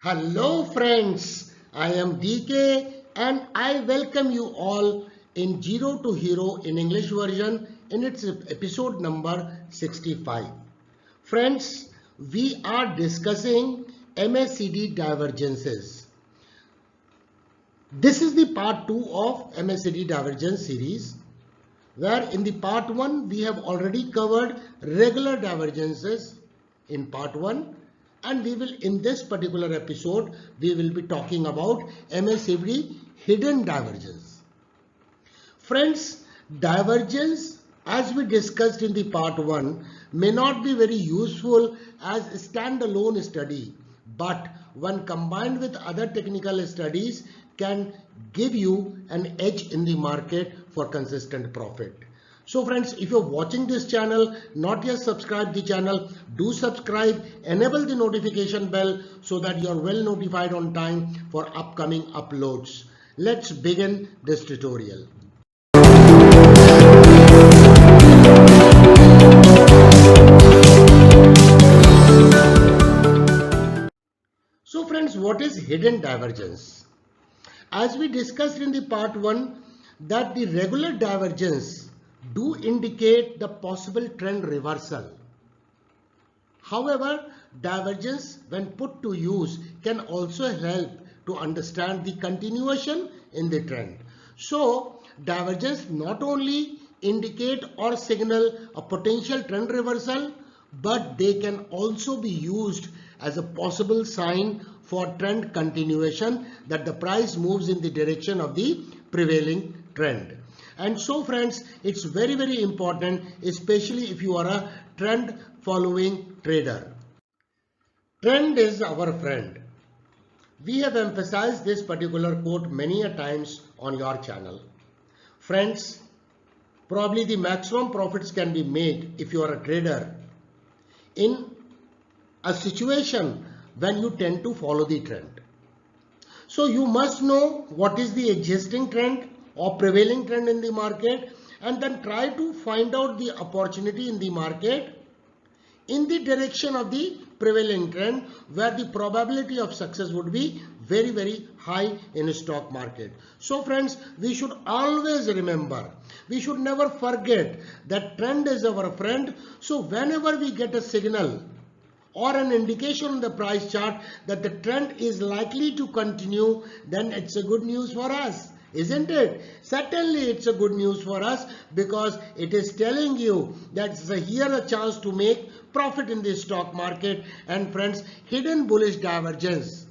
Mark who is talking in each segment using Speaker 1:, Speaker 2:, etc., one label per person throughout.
Speaker 1: Hello friends, I am DK and I welcome you all in Zero to Hero in English version in its episode number 65. Friends, we are discussing MACD divergences. This is the part 2 of MACD divergence series, where in the part 1 we have already covered regular divergences in part 1, and we will in this particular episode we will be talking about MACD hidden divergence. Friends, divergence as we discussed in the part 1 may not be very useful as a standalone study, but when combined with other technical studies can give you an edge in the market for consistent profit. So friends, if you're watching this channel, not yet subscribed the channel, do subscribe, enable the notification bell so that you're well notified on time for upcoming uploads. Let's begin this tutorial. So friends, what is hidden divergence? As we discussed in the part 1 that the regular divergence do indicate the possible trend reversal. However, divergence when put to use can also help to understand the continuation in the trend. So, divergence not only indicate or signal a potential trend reversal, but they can also be used as a possible sign for trend continuation, that the price moves in the direction of the prevailing trend. And so friends, it's very important, especially if you are a trend following trader. Trend is our friend. We have emphasized this particular quote many a times on your channel. Friends, probably the maximum profits can be made if you are a trader in a situation when you tend to follow the trend. So you must know what is the existing trend or prevailing trend in the market, and then try to find out the opportunity in the market in the direction of the prevailing trend, where the probability of success would be very high in a stock market. So friends, we should always remember, we should never forget that trend is our friend. So whenever we get a signal or an indication on the price chart that the trend is likely to continue, then it's a good news for us, isn't it? Certainly it's a good news for us, because it is telling you that here a chance to make profit in the stock market. And friends, hidden bullish divergence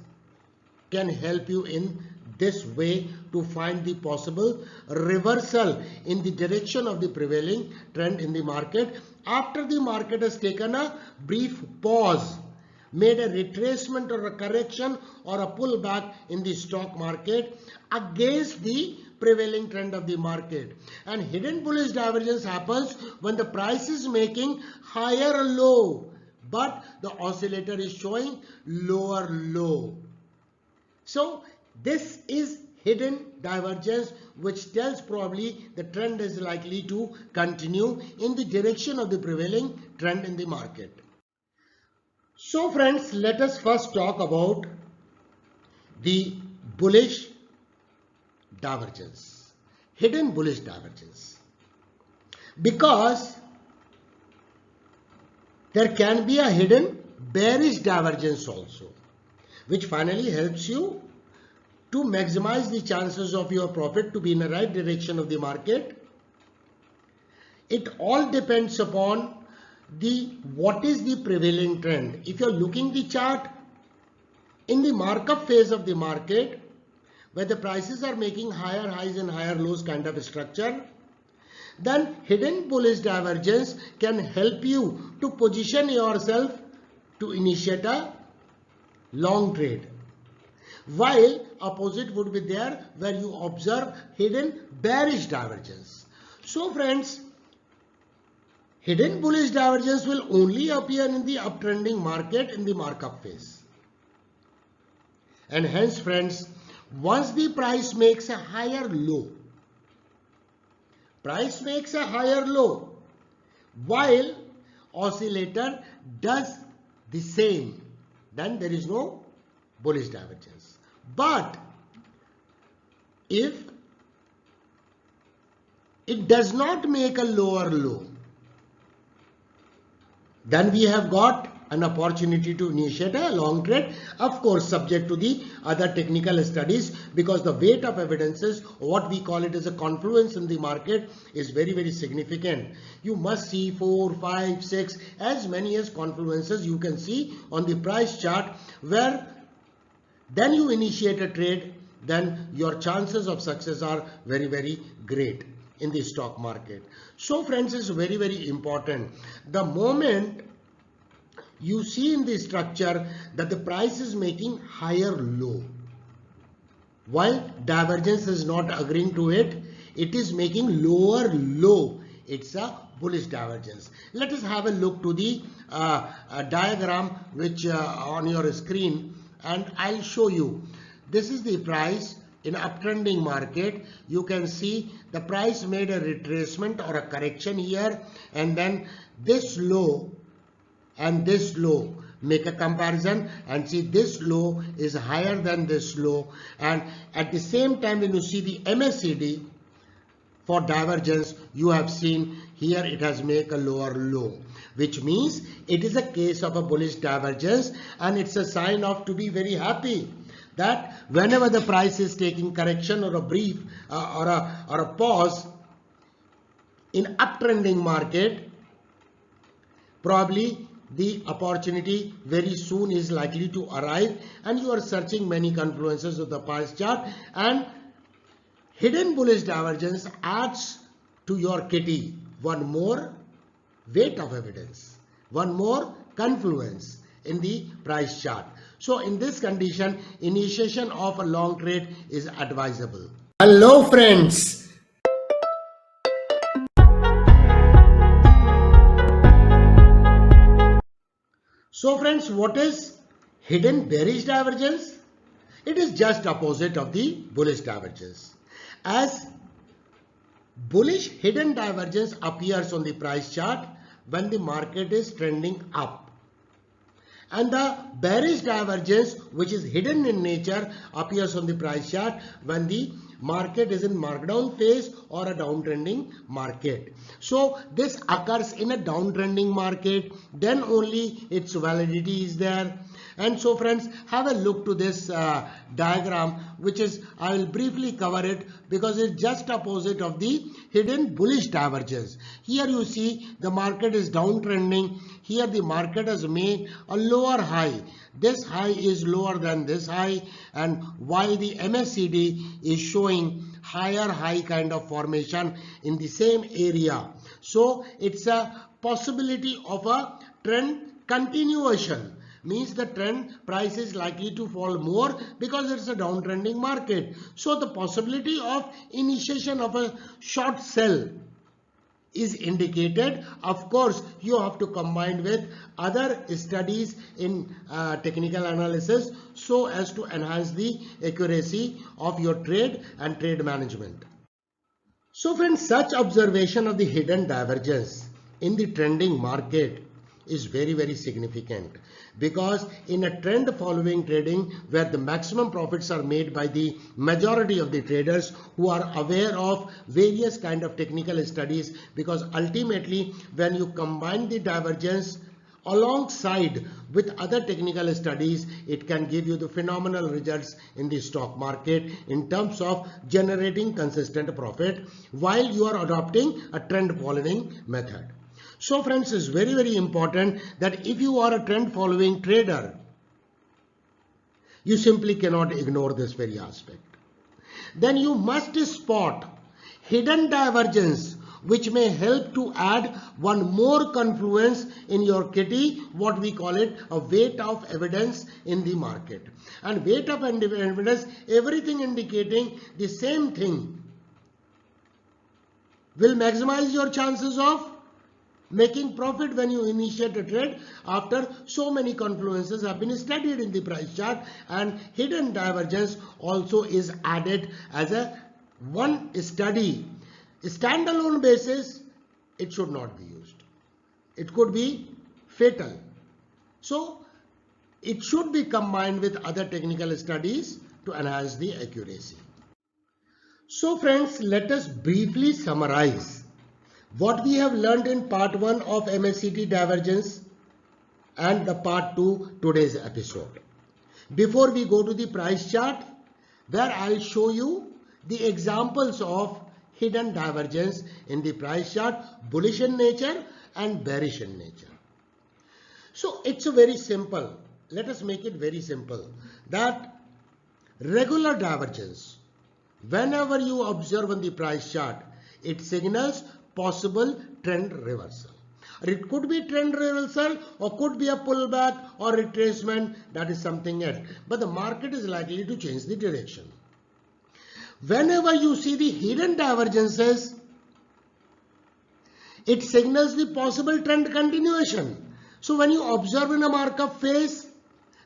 Speaker 1: can help you in this way to find the possible reversal in the direction of the prevailing trend in the market after the market has taken a brief pause, made a retracement or a correction or a pullback in the stock market against the prevailing trend of the market. And hidden bullish divergence happens when the price is making higher low, but the oscillator is showing lower low. So this is hidden divergence, which tells probably the trend is likely to continue in the direction of the prevailing trend in the market. So friends, let us first talk about the bullish divergence, hidden bullish divergence, because there can be a hidden bearish divergence also, which finally helps you to maximize the chances of your profit to be in the right direction of the market. It all depends upon what is the prevailing trend. If you're looking the chart in the markup phase of the market, where the prices are making higher highs and higher lows kind of a structure, then hidden bullish divergence can help you to position yourself to initiate a long trade, while opposite would be there where you observe hidden bearish divergence. So friends, hidden bullish divergence will only appear in the uptrending market in the markup phase. And hence friends, once the price makes a higher low, while oscillator does the same, then there is no bullish divergence. But if it does not make a lower low, then we have got an opportunity to initiate a long trade, of course subject to the other technical studies, because the weight of evidences, what we call it as a confluence in the market, is very, very significant. You must see 4, 5, 6, as many as confluences you can see on the price chart, where then you initiate a trade, then your chances of success are very, very great in the stock market. So friends, it's very, very important. The moment you see in the structure that the price is making higher low, while divergence is not agreeing to it, it is making lower low. It's a bullish divergence. Let us have a look to the diagram which on your screen, and I'll show you. This is the price in uptrending market. You can see the price made a retracement or a correction here, and then this low and this low, make a comparison and see this low is higher than this low, and at the same time when you see the MACD for divergence, you have seen here it has made a lower low, which means it is a case of a bullish divergence, and it's a sign of to be very happy that whenever the price is taking correction or a brief or a pause in uptrending market, probably the opportunity very soon is likely to arrive, and you are searching many confluences of the price chart, and hidden bullish divergence adds to your kitty one more weight of evidence, one more confluence in the price chart. So in this condition, initiation of a long trade is advisable. Hello friends. So friends, what is hidden bearish divergence? It is just opposite of the bullish divergence. As bullish hidden divergence appears on the price chart when the market is trending up, and the bearish divergence, which is hidden in nature, appears on the price chart when the market is in markdown phase or a downtrending market. So this occurs in a downtrending market, then only its validity is there. And so friends, have a look to this diagram, which is, I will briefly cover it because it's just opposite of the hidden bullish divergence. Here you see the market is downtrending. Here the market has made a lower high. This high is lower than this high, and while the MACD is showing higher high kind of formation in the same area. So it's a possibility of a trend continuation. Means the trend price is likely to fall more because it's a downtrending market. So the possibility of initiation of a short sell is indicated. Of course, you have to combine with other studies in technical analysis so as to enhance the accuracy of your trade and trade management. So friends, such observation of the hidden divergence in the trending market is very, very significant, because in a trend following trading where the maximum profits are made by the majority of the traders who are aware of various kind of technical studies, because ultimately when you combine the divergence alongside with other technical studies, it can give you the phenomenal results in the stock market in terms of generating consistent profit while you are adopting a trend following method. So friends, it's very, very important that if you are a trend following trader, you simply cannot ignore this very aspect. Then you must spot hidden divergence, which may help to add one more confluence in your kitty, what we call it a weight of evidence in the market. And weight of evidence, everything indicating the same thing, will maximize your chances of making profit when you initiate a trade after so many confluences have been studied in the price chart, and hidden divergence also is added as a one study. Standalone basis, it should not be used. It could be fatal. So it should be combined with other technical studies to enhance the accuracy. So friends, let us briefly summarize what we have learned in part 1 of MACD divergence and the part 2 today's episode. Before we go to the price chart, where I'll show you the examples of hidden divergence in the price chart, bullish in nature and bearish in nature. So it's a very simple. Let us make it very simple. That regular divergence, whenever you observe on the price chart, it signals possible trend reversal. It could be trend reversal or could be a pullback or retracement, that is something else. But the market is likely to change the direction. Whenever you see the hidden divergences, it signals the possible trend continuation. So when you observe in a markup phase,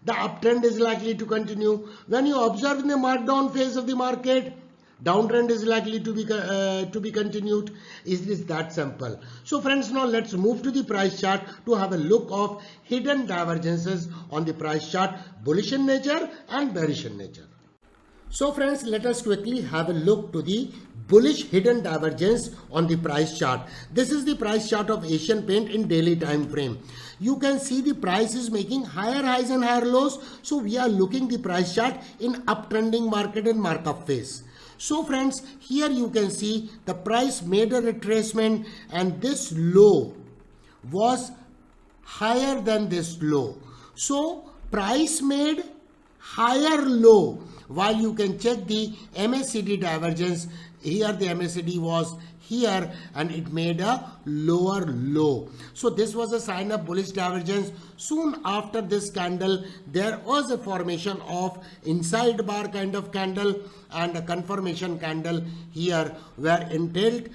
Speaker 1: the uptrend is likely to continue. When you observe in the markdown phase of the market, downtrend is likely to be continued. Is this that simple? So friends, now let's move to the price chart to have a look of hidden divergences on the price chart, bullish in nature and bearish in nature. So friends, let us quickly have a look to the bullish hidden divergence on the price chart. This is the price chart of Asian Paint in daily time frame. You can see the price is making higher highs and higher lows. So we are looking the price chart in uptrending market in markup phase. So friends, here you can see the price made a retracement and this low was higher than this low. So price made higher low, while you can check the MACD divergence. Here the MACD was here and it made a lower low. So this was a sign of bullish divergence. Soon after this candle, there was a formation of inside bar kind of candle and a confirmation candle here, where Intel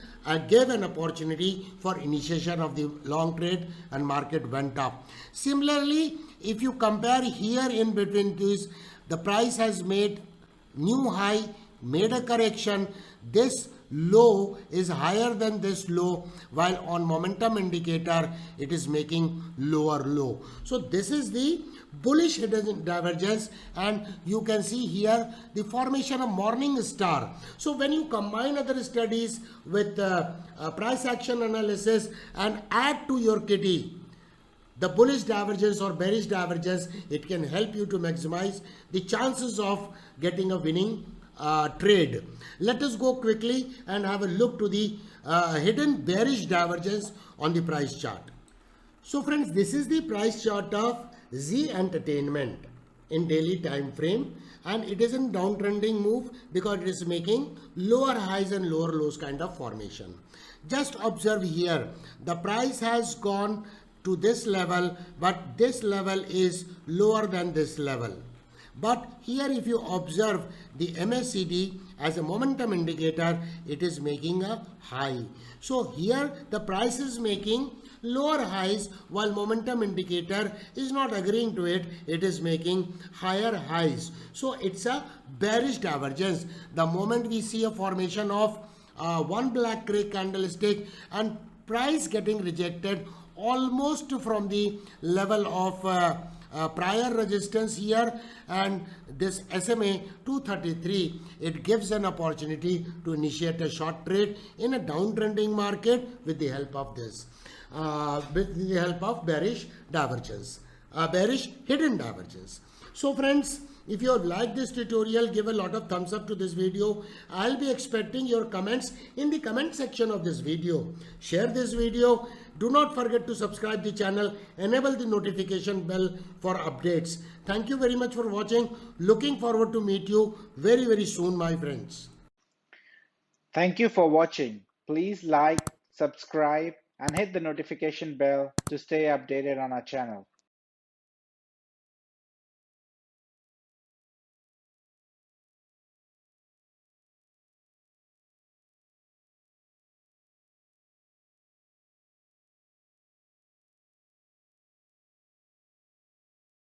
Speaker 1: gave an opportunity for initiation of the long trade and market went up. Similarly, if you compare here in between these, the price has made new high, made a correction. This low is higher than this low, while on momentum indicator it is making lower low. So this is the bullish hidden divergence, and you can see here the formation of morning star. So when you combine other studies with price action analysis and add to your kitty the bullish divergence or bearish divergence, it can help you to maximize the chances of getting a winning trade. Let us go quickly and have a look to the hidden bearish divergence on the price chart. So friends, this is the price chart of Zee Entertainment in daily time frame, and it is in downtrending move because it is making lower highs and lower lows kind of formation. Just observe here, the price has gone to this level, but this level is lower than this level. But here if you observe the MACD as a momentum indicator, it is making a high. So here the price is making lower highs, while momentum indicator is not agreeing to it, it is making higher highs. So it's a bearish divergence. The moment we see a formation of one black gray candlestick and price getting rejected almost from the level of prior resistance here and this SMA 233, it gives an opportunity to initiate a short trade in a downtrending market with the help of this, with the help of bearish divergence, bearish hidden divergence. So friends, if you have liked this tutorial, give a lot of thumbs up to this video. I'll be expecting your comments in the comment section of this video. Share this video. Do not forget to subscribe the channel. Enable the notification bell for updates. Thank you very much for watching. Looking forward to meet you very, very soon, my friends.
Speaker 2: Thank you for watching. Please like, subscribe, and hit the notification bell to stay updated on our channel.